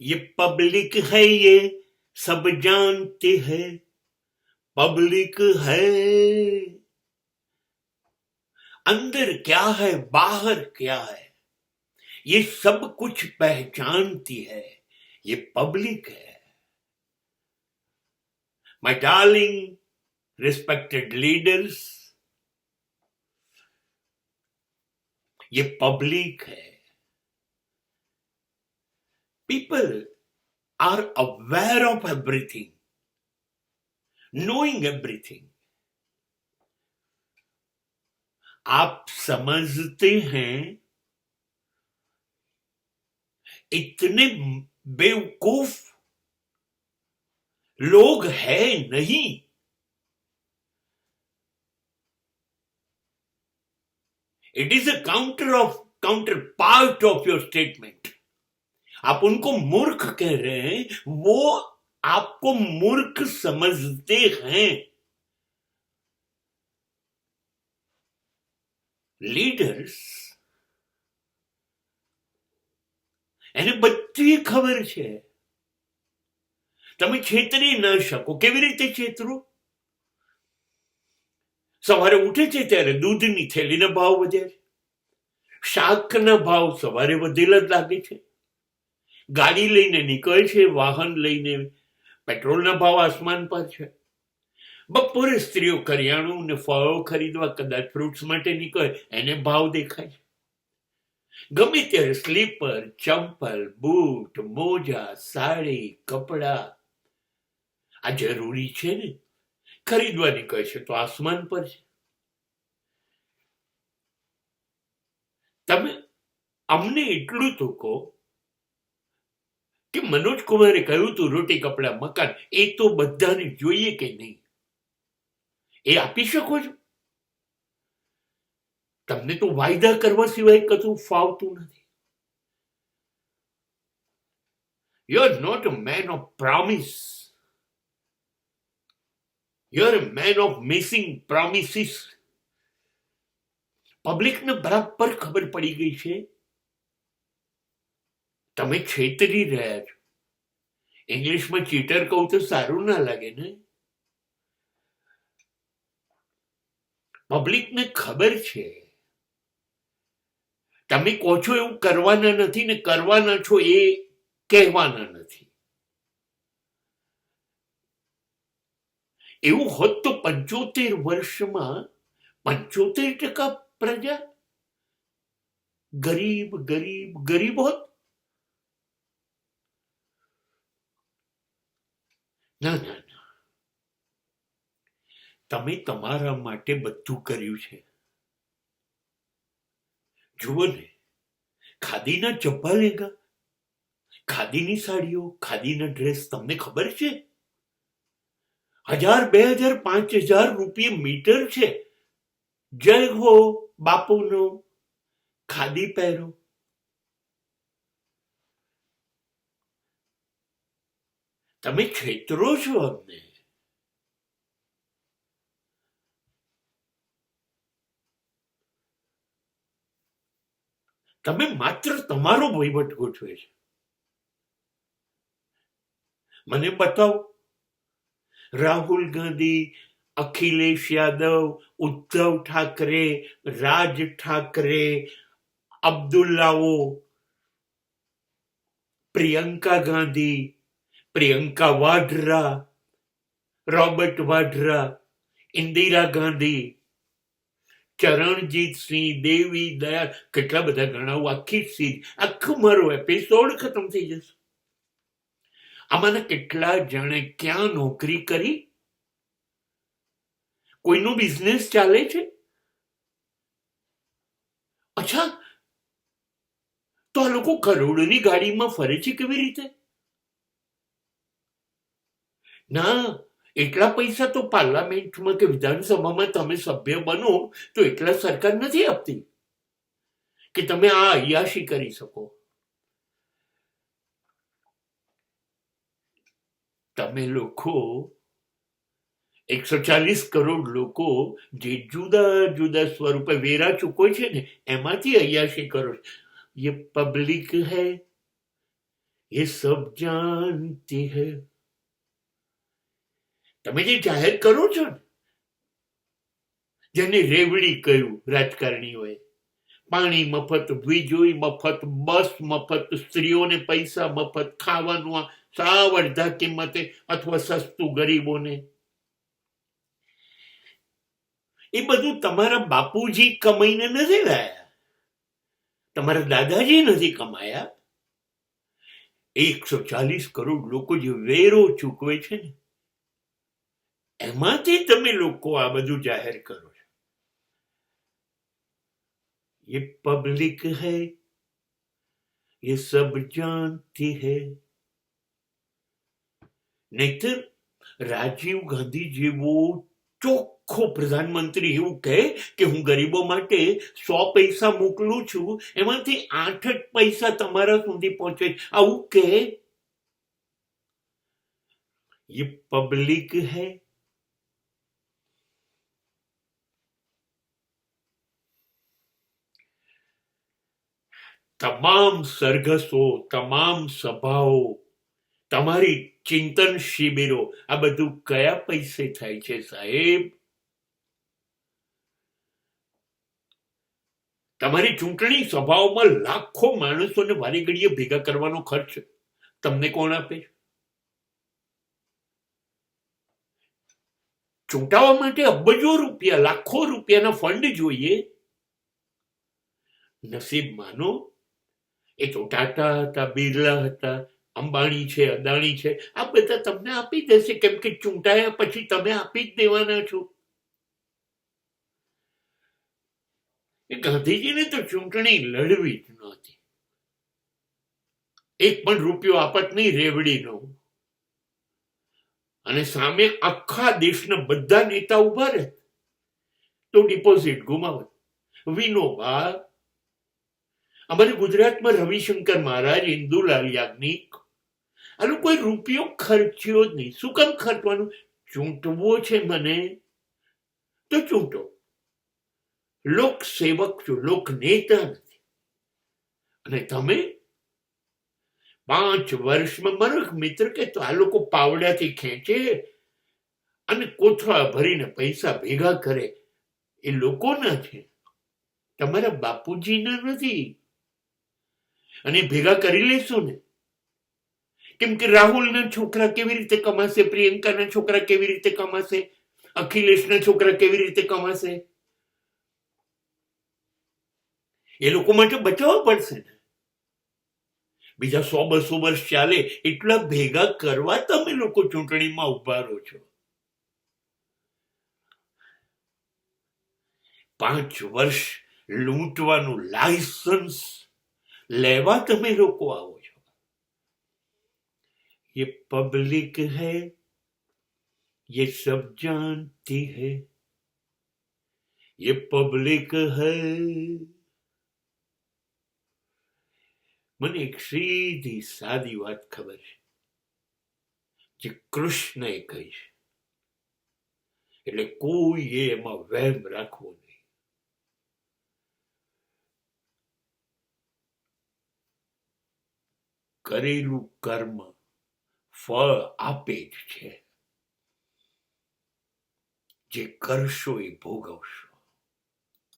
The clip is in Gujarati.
ये पब्लिक है, ये सब जानते हैं, पब्लिक है। अंदर क्या है बाहर क्या है ये सब कुछ पहचानती है, ये पब्लिक है। My darling, respected leaders, ये पब्लिक है। People are aware of everything, knowing everything. आप समझते हैं, इतने बेवकूफ लोग हैं नहीं। It is a counter part of your statement. आप उनको मूर्ख कह रहे हैं, वो आपको मूर्ख समझते हैं। લીડર્સ એને બધી ખબર છે, તમે છેતરી ના શકો। કેવી રીતે છેતરો? સવારે ઉઠે છે ત્યારે દૂધની થેલીના ભાવ વધ્યા છે, શાકના ભાવ સવારે વધેલા જ લાગે છે, ગાડી લઈને નીકળે છે, વાહન લઈને પેટ્રોલના ભાવ આસમાન પર છે। બપોરે સ્ત્રીઓ કરિયાણું ને ફળો ખરીદવા કદાચ ફ્રૂટ્સ માટે નીકળે, એને ભાવ દેખાય છે। ગમે ત્યારે સ્લીપર, ચંપલ, બૂટ, મોજા, સાડી, કપડા આ જરૂરી છે ને, ખરીદવા નીકળે છે તો આસમાન પર છે। તમે અમને એટલું તો કહો કે મનોજ કુમારે કહ્યું તું રોટી કપડા મકાન, એ તો બધાને જોઈએ કે નહીં? એ આપી શકો છો? તમને તો વાયદા કરવા સિવાય કશું ફાવતું નથી। You are not a man of promise, you are a man of missing promises. પબ્લિકને બરાબર ખબર પડી ગઈ છે તમે છેતરી રહ્યા છો। ઇંગ્લિશમાં ચીટર કહું તો સારું ના લાગે ને? પબ્લિકને ખબર છે તમે કહો છો એવું કરવાના નથી ને કરવાના છો એ કહેવાના નથી। એવું હોત તો 75 વર્ષમાં 75% પ્રજા ગરીબ ગરીબ ગરીબ હોત? ના ના ના, તમે તમારા માટે બધું કર્યું છે। જુઓ ને, ખાદીના ચપ્પા લેંગા, ખાદીની સાડીઓ, ખાદીના ડ્રેસ તમને ખબર છે 1000, 2000, 5000 રૂપિયા મીટર છે। જય હો બાપુનો, ખાદી પહેરો। તમે છેતરો છો અમને। તમે માત્ર તમારો વહીવટ ગોઠવે છે। મને બતાવો રાહુલ ગાંધી, અખિલેશ યાદવ, ઉદ્ધવ ઠાકરે, રાજ ઠાકરે, અબ્દુલ્લાઓ, પ્રિયંકા ગાંધી, પ્રિયંકા વાડ્રા, રોબર્ટ વાડ્રા, ઇન્દિરા ગાંધી, ચરણજીત સિંહ, દેવી દયાળ, કેટલા બધા ગણાવું? આખી સીધ, આખું મારો એપિસોડ ખતમ થઈ જશે। આમાંના કેટલા જણે ક્યાં નોકરી કરી? કોઈનો બિઝનેસ ચાલે છે? અચ્છા, તો આ લોકો કરોડોની ગાડીમાં ફરે છે કેવી રીતે? ના, એટલા પૈસા તો પાર્લામેન્ટમાં કે વિધાનસભામાં તમે સભ્ય બનો તો એટલા સરકાર નથી આપતી કે તમે આ અય્યાશી કરી શકો। તમે લોકો 140 કરોડ લોકો જે જુદા જુદા સ્વરૂપે વેરા ચૂકવો છે ને, એમાંથી અય્યાશી કરો। ये पब्लिक है, ये सब जानती है. તમે જે જાહેર કરો છો ને, જેને રેવડી કહ્યું રાજકારણીઓએ, પાણી મફત, વીજળી મફત, બસ મફત, સ્ત્રીઓને પૈસા મફત, ખાવાનું સાવ અડધા કિંમતે અથવા સસ્તું ગરીબોને, એ બધું તમારા બાપુજી કમાઈને નથી લાયા, તમારા દાદાજી નથી કમાયા. 140 કરોડ લોકો જે વેરો ચૂકવે છે ને, એમાંથી તમે લોકો આ બધું જાહેર કરો છો. ये पब्लिक है, ये सब जानती है. નહીતર રાજીવ ગાંધી જેવો ચોખ્ખો પ્રધાનમંત્રી એવું કહે કે હું ગરીબો માટે 100 પૈસા મોકલું છું, એમાંથી 8 જ પૈસા તમારા સુધી પહોંચે, આવું કહે. ये पब्लिक है. તમામ સરઘસો, તમામ સભાઓ, તમારી ચિંતન શિબિરો, આ બધું કયા પૈસે થાય છે સાહેબ? તમારી ચૂંટણી સભાઓમાં લાખો માણસોને વારી ઘડીએ ભેગા કરવાનો ખર્ચ તમને કોણ આપે છે? ચૂંટાવા માટે અબજો રૂપિયા, લાખો રૂપિયાના ફંડ જોઈએ. નસીબ માનો એ તો ટાટા હતા, બિરલા હતા, અંબાણી છે, અદાણી છે, આ બધા તમને આપી દેશે, કેમ કે ચૂંટાયા પછી તમે આપી જ દેવાના છો. એ ગાંધીજીને તો ચૂંટણી લડવી જ નહોતી. 1 પણ રૂપિયો આપત નહીં રેવડીનો. અને સામે આખા દેશના બધા નેતા ઉભા રહે તો ડિપોઝિટ ગુમાવે. વિનોબા, અમારે ગુજરાતમાં રવિશંકર મહારાજ, ઇન્દુલાલ યાજ્ઞિક, આ લોકોએ રૂપિયો ખર્ચ્યો જ નહીં. શું કામ ખર્ચવાનું? ચૂંટવો છે મને તો ચૂંટો. લોકસેવક છો, લોક નેતા નથી. અને તમે 5 વર્ષમાં, મારો એક મિત્ર કે તો આ લોકો પાવડાથી ખેંચે અને કોથળા ભરીને પૈસા ભેગા કરે, એ લોકોના છે, તમારા બાપુજીના નથી. અને ભેગા કરી લેશું ને, કેમ કે રાહુલના છોકરા કેવી રીતે કમાશે, પ્રિયંકાના છોકરા કેવી રીતે કમાશે, અખિલેશના છોકરા કેવી રીતે કમાશે? એ લોકો માટે બચાવવા પડશે ને. બીજા 100-200 વર્ષ ચાલે એટલા ભેગા કરવા તમે લોકો ચૂંટણીમાં ઉભા રહો છો. 5 વર્ષ લૂંટવાનું લાયસન્સ લેવા તમે લોકો આવો છો. ये पब्लिक है, ये सब जानती है. ये पब्लिक है. મને એક સીધી સાદી વાત ખબર છે, જે કૃષ્ણએ કહી છે, એટલે કોઈએ એમાં વહેમ રાખવો નહીં. કરેલું કર્મ ફળ આપે જ છે. જે કરશો એ ભોગવશો.